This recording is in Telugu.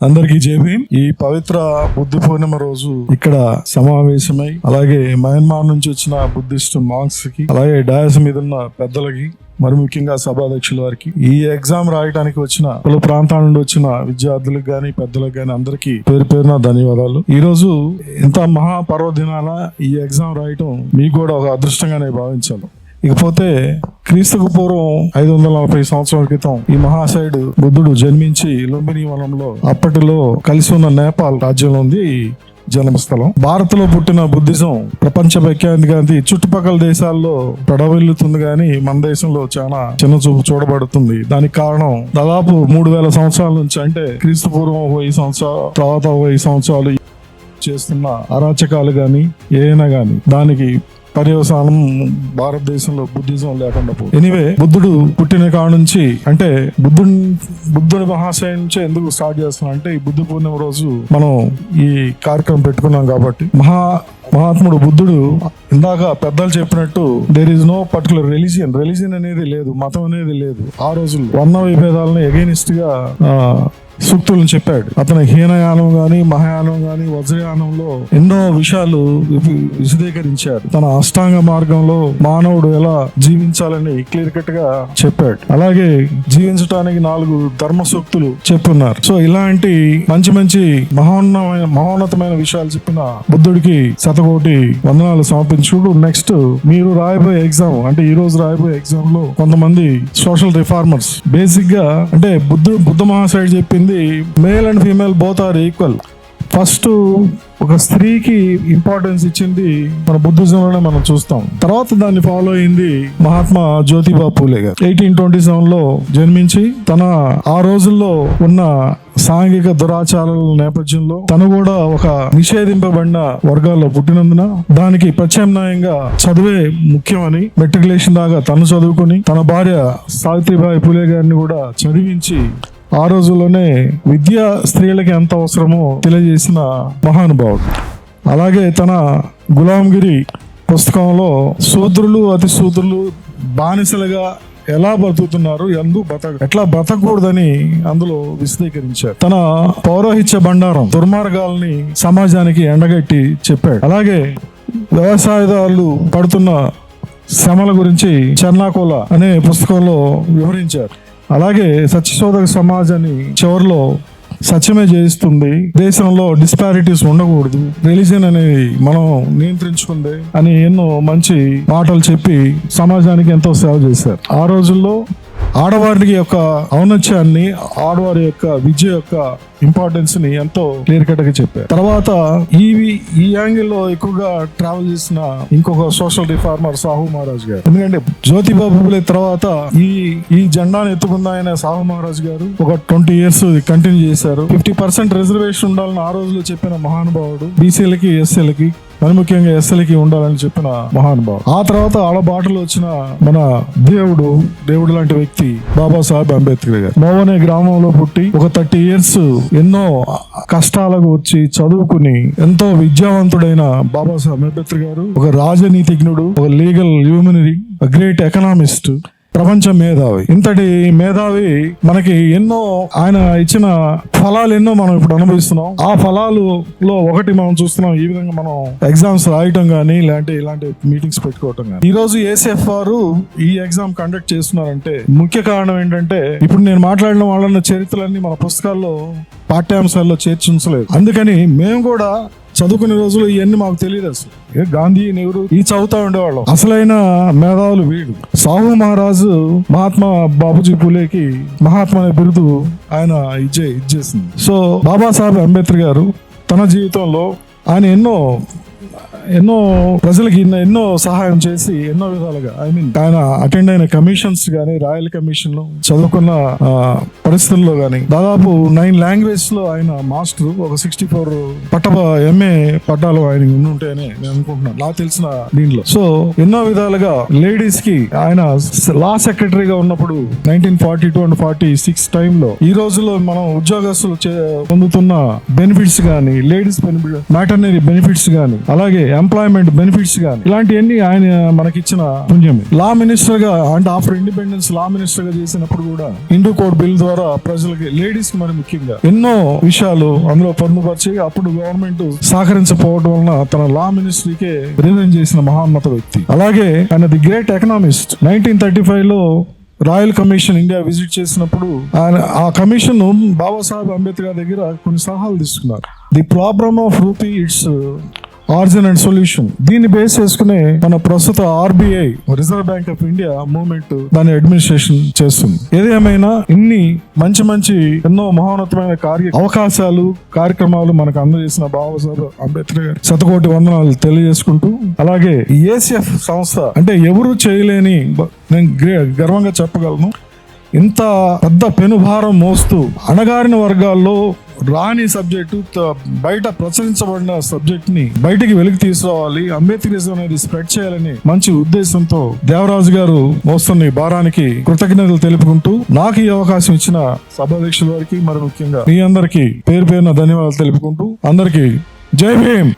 అందరికీ జేబీం. ఈ పవిత్ర బుద్ధ పూర్ణిమ రోజు ఇక్కడ సమావేశమై, అలాగే మయన్మార్ నుంచి వచ్చిన బుద్ధిస్ట్ మాంక్స్ కి, అలాగే డయాస్ మీద ఉన్న పెద్దలకి, మరి ముఖ్యంగా సభాధ్యక్షుల వారికి, ఈ ఎగ్జామ్ రాయడానికి వచ్చిన పలు ప్రాంతాల నుండి వచ్చిన విద్యార్థులకు గాని పెద్దలకు గాని అందరికీ పేరు పేరున ధన్యవాదాలు. ఈ రోజు ఇంత మహాపర్వదినాన ఈ ఎగ్జామ్ రాయటం మీకు కూడా ఒక అదృష్టంగానే భావించాలి. ఇకపోతే క్రీస్తుకు పూర్వం 540 సంవత్సరాల క్రితం ఈ మహాశయుడు బుద్ధుడు జన్మించి లుంబిని వనంలో, అప్పటిలో కలిసి ఉన్న నేపాల్ రాజ్యంలో ఉంది జన్మస్థలం. భారత్ లో పుట్టిన బుద్ధిజం ప్రపంచ వైఖ్యానికి చుట్టుపక్కల దేశాల్లో ప్రడవిల్లుతుంది, కానీ మన దేశంలో చాలా చిన్న చూపు చూడబడుతుంది. దానికి కారణం దాదాపు 3000 సంవత్సరాల నుంచి, అంటే క్రీస్తు పూర్వం 1000 సంవత్సరాలు, తర్వాత 1000 సంవత్సరాలు చేస్తున్న అరాచకాలు గాని ఏదైనా గాని దానికి పర్యవసానం భారతదేశంలో బుద్ధిజం లేకుండా పోయింది. ఎనీవే, బుద్ధుడు పుట్టిన కాడ నుంచి, అంటే బుద్ధుడి మహాశయం నుంచి ఎందుకు స్టార్ట్ చేస్తున్నాం అంటే, ఈ బుద్ధ పూర్ణిమ రోజు మనం ఈ కార్యక్రమం పెట్టుకున్నాం కాబట్టి, మహాత్ముడు బుద్ధుడు ఇందాక పెద్దలు చెప్పినట్టు there is no particular religion అనేది లేదు, మతం అనేది లేదు. ఆ రోజుల్లో వర్ణ విభేదాలను ఎగైనిస్ట్ గా సూక్తులను చెప్పాడు. అతను హీనయానం గాని, మహాయానం గాని, వజ్రయానంలో ఎన్నో విషయాలు విశదీకరించాడు. తన అష్టాంగ మార్గంలో మానవుడు ఎలా జీవించాలని క్లియర్ కట్ గా చెప్పాడు. అలాగే జీవించడానికి 4 ధర్మ సూక్తులు చెప్పున్నారు. సో ఇలాంటి మంచి మహోన్నతమైన విషయాలు చెప్పిన బుద్ధుడికి శతకోటి వందనాలు సమర్పించుకుంటూ, నెక్స్ట్ మీరు రాయబోయే ఎగ్జామ్, అంటే ఈ రోజు రాయబోయే ఎగ్జామ్ లో కొంతమంది సోషల్ రిఫార్మర్స్, బేసిక్ గా అంటే బుద్ధ మహాశయుడు చెప్పింది male and female both are equal. First ఒక స్త్రీకి ఇంపార్టెన్స్ ఇచ్చింది మన బుద్ధిజంలోనే మనం చూస్తాం. తర్వాత దాన్ని ఫాలో అయింది మహాత్మా జ్యోతిబా పూలే గారు. 1827 లో జన్మించి తన ఆ రోజుల్లో ఉన్న సాంఘిక దురాచారాల నేపథ్యంలో తను కూడా ఒక నిషేధింపబడిన వర్గాల్లో పుట్టినందున దానికి ప్రత్యామ్నాయంగా చదువే ముఖ్యమని మెట్రికులేషన్ దాకా తను చదువుకుని, తన భార్య సావిత్రిబాయి పూలే గారిని కూడా చదివించి, ఆ రోజుల్లోనే విద్య స్త్రీలకి ఎంత అవసరమో తెలియజేసిన మహానుభావుడు. అలాగే తన గులాంగిరి పుస్తకంలో శూద్రులు, అతి శూద్రులు బానిసలుగా ఎలా బతుకుతున్నారు, ఎట్లా బతకూడదని అందులో విశదీకరించారు. తన పౌరోహిత్య బండారం దుర్మార్గాల్ని సమాజానికి ఎండగట్టి చెప్పాడు. అలాగే వ్యవసాయదారులు పడుతున్న శ్రమల గురించి చెర్నాకోల అనే పుస్తకంలో వివరించారు. అలాగే సత్యశోధక సమాజాన్ని చివరిలో సత్యమే జయిస్తుంది, దేశంలో డిస్పారిటీస్ ఉండకూడదు, రిలీజియన్ అనేది మనం నియంత్రించుకుంది అని ఎన్నో మంచి మాటలు చెప్పి సమాజానికి ఎంతో సేవ చేశారు. ఆ రోజుల్లో ఆడవారికి యొక్క ఔన్నత్యాన్ని, ఆడవారి యొక్క విద్య యొక్క ఇంపార్టెన్స్ ని ఎంతో క్లియర్ కట్ గా చెప్పారు. తర్వాత ఈ యాంగిల్ లో ఎక్కువగా ట్రావెల్ చేసిన ఇంకొక సోషల్ రిఫార్మర్ సాహు మహారాజ్ గారు. ఎందుకంటే జ్యోతిబా పూలే తర్వాత ఈ జెండాను ఎత్తుకున్న ఆయన సాహు మహారాజ్ గారు ఒక 20 years కంటిన్యూ చేశారు. 50% రిజర్వేషన్ ఉండాలని ఆ రోజులో చెప్పిన మహానుభావుడు. బీసీలకి, ఎస్సీలకి, మరి ముఖ్యంగా ఎస్ఎల్కి ఉండాలని చెప్పిన మహానుభావుడు. ఆ తర్వాత ఆడబాటలో వచ్చిన మన దేవుడు లాంటి వ్యక్తి బాబాసాహెబ్ అంబేద్కర్ గారు. మోవనే గ్రామంలో పుట్టి ఒక 30 years ఎన్నో కష్టాలకు వచ్చి చదువుకుని ఎంతో విద్యావంతుడైన బాబాసాహెబ్ అంబేద్కర్ గారు ఒక రాజనీతిజ్ఞుడు, ఒక లీగల్ హ్యూమనరీ, గ్రేట్ ఎకనామిస్ట్, ప్రపంచ మేధావి. ఇంతటి మేధావి మనకి ఎన్నో, ఆయన ఇచ్చిన ఫలాలు ఎన్నో మనం ఇప్పుడు అనుభవిస్తున్నాం. ఆ ఫలాలలో ఒకటి మనం చూస్తున్నాం, ఈ విధంగా మనం ఎగ్జామ్స్ రాయటం గానీ, ఇలాంటి మీటింగ్స్ పెట్టుకోవటం గానీ. ఈ రోజు ఏసీఎఫ్ వారు ఈ ఎగ్జామ్ కండక్ట్ చేస్తున్నారంటే ముఖ్య కారణం ఏంటంటే, ఇప్పుడు నేను మాట్లాడిన వాళ్ళన్న చరిత్రలన్నీ మన పుస్తకాల్లో పాఠ్యాంశాల్లో చేర్చించలేదు. అందుకని మేము కూడా చదువుకునే రోజులు ఇవన్నీ మాకు తెలియదు. అసలు గాంధీ, నెహ్రూ ఈ చదువుతా ఉండేవాళ్ళం. అసలైన మేధావులు వీడు. సాహు మహారాజు మహాత్మా బాబుజీ పూలేకి మహాత్మా అనే బిరుదు ఆయన ఇచ్చేసింది. సో బాబాసాహెబ్ అంబేద్కర్ గారు తన జీవితంలో ఆయన ఎన్నో ప్రజలకి ఎన్నో సహాయం చేసి ఎన్నో విధాలుగా, ఆయన అటెండ్ అయిన కమిషన్స్ గానీ, రాయల్ కమిషన్ లో చదువుకున్న పరిస్థితుల్లో గానీ, దాదాపు 9 languages లో ఆయన మాస్టర్, ఒక 64 MA పట్టాలు ఆయన ఉండుంటాయని నేను అనుకుంటున్నాను, నాకు తెలిసిన దీంట్లో. సో ఎన్నో విధాలుగా లేడీస్ కి ఆయన లా సెక్రటరీగా ఉన్నప్పుడు 1942 and 46 టైంలో ఈ రోజుల్లో మనం ఉద్యోగస్తులు పొందుతున్న బెనిఫిట్స్ గానీ, లేడీస్ బెనిఫిట్, మ్యాటర్నరీ బెనిఫిట్స్ గానీ, అలాగే ఎంప్లాయ్మెంట్ బెనిఫిట్స్ గాని ఇలాంటివన్నీ ఆయన మనకిచ్చిన పుణ్యమే. లా మినిస్టర్ గా అంటే ఆఫ్టర్ ఇండిపెండెన్స్ లా మినిస్టర్ గా చేసినప్పుడు కూడా హిందూ కోడ్ బిల్ ద్వారా ప్రజలకి, లేడీస్ కి మరి ముఖ్యంగా ఎన్నో విషయాలు అందులో పొందుపరిచి అప్పుడు గవర్నమెంట్ సహకరించకపోవడం వలన తన లా మినిస్ట్రీకే రిజైన్ చేసిన మహాన్నత వ్యక్తి. అలాగే ఆయన ది గ్రేట్ ఎకనామిస్ట్. 1935 లో రాయల్ కమిషన్ ఇండియా విజిట్ చేసినప్పుడు ఆయన ఆ కమిషన్ బాబాసాహెబ్ అంబేద్కర్ దగ్గర కొన్ని సలహాలు తీసుకున్నారు. The problem of rupee, its origin and solution. దీన్ని బేస్ చేసుకునే మన ప్రస్తుత RBI reserve bank of India movement దాని అడ్మినిస్ట్రేషన్ చేస్తుంది. ఏదేమైనా ఇన్ని మంచి ఎన్నో మహోన్నతమైన అవకాశాలు, కార్యక్రమాలు మనకు అందజేసిన బాబాసాహెబ్ అంబేద్కర్ గారు శతకోటి వందనాలు తెలియజేసుకుంటూ, అలాగే ACF సంస్థ అంటే ఎవరు చేయలేని, నేను గర్వంగా చెప్పగలను, ఇంత పెద్ద పెనుభారం మోస్తూ అణగారిన వర్గాల్లో రాని సబ్జెక్టు, బయట ప్రచురించబడిన సబ్జెక్ట్ ని బయటికి వెలికి తీసుకురావాలి, అంబేద్కరిజం అనేది స్ప్రెడ్ చేయాలని మంచి ఉద్దేశంతో దేవరాజు గారు మోస్తున్న ఈ భారానికి కృతజ్ఞతలు తెలుపుకుంటూ, నాకు ఈ అవకాశం ఇచ్చిన సభాధ్యక్షుల వారికి మరి ముఖ్యంగా మీ అందరికీ పేరు పేరున ధన్యవాదాలు తెలుపుకుంటూ, అందరికీ జై భీమ్.